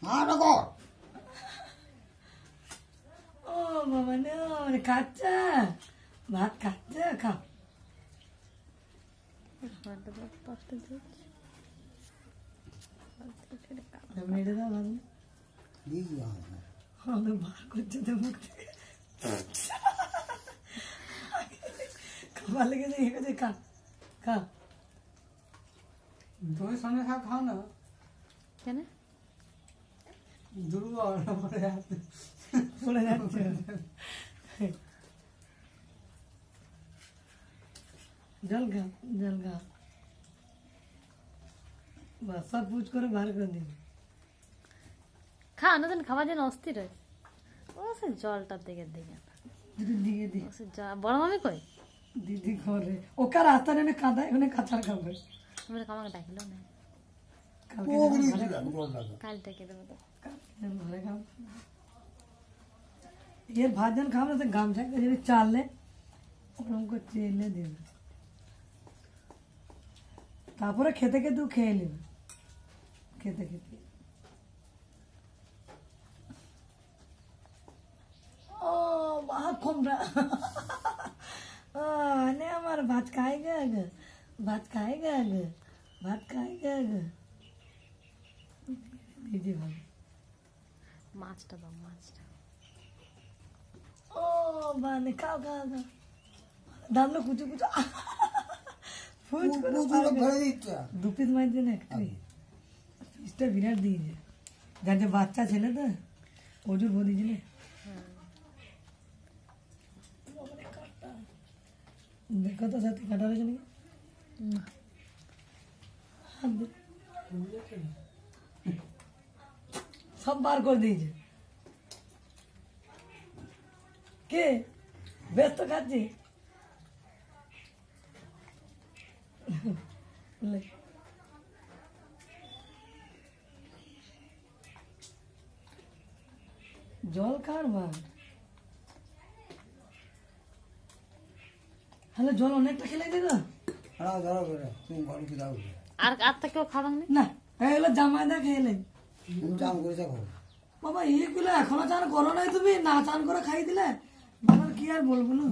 ও বাবা না মানে খাচ্ছা ভাত খাচ্ছা খাও মেরে দাও ভালো বার করছে তো মুখ থেকে খাবার লেগেছে ইয়ে করছে খা খা তোর সঙ্গে খাও না কেন দুর্বল পড়ে যাচ্ছে জল খা বাস সব পুজ করে বার করে দিন খা না দেন খাওয়া যেন অস্থির হয় ও সে জলটার দিকে দিকে দি বড় মামি কই দিদি ঘরে ওকে রাস্তা নেমে কাদা এখানে কাঁচার খাবে আমরা কামাকে ডাকলো না কাল থেকে দেবো তো ঘরে খাও ये भाजन खाओ ना तो गामछा के जरिए चाल ले और उनको चेले दे तापुरे खेते के तू खेल ले खेते ओ बाहर घूम रहा ने हमार भात खाएगा दीदी भाई মাছটা দাও মাছটা ओ बाने खाओ दाम लो कुछ ফুজ করে ভরে দিচ্ছা দুপিস মাই দিন একটাই ফিসটা বিরাট দিয়েছে যার যে বাচ্চা ছেলে তো ওজুর ভরে দিয়েছিলে দেখো তো সাথে কাটা রয়েছে নাকি সব বার করে দিয়েছে কে ব্যস্ত খাচ্ছি জল খার মা হ্যালো জল অনেকটা খেলে দিল আর আর তা কেউ খাবার নেই না এগুলো জামাইদা খেয়ে বাবা এইগুলো এখনো চান করো নাই তুমি না চান করে খাই দিলে বাবার কি আর বলবো না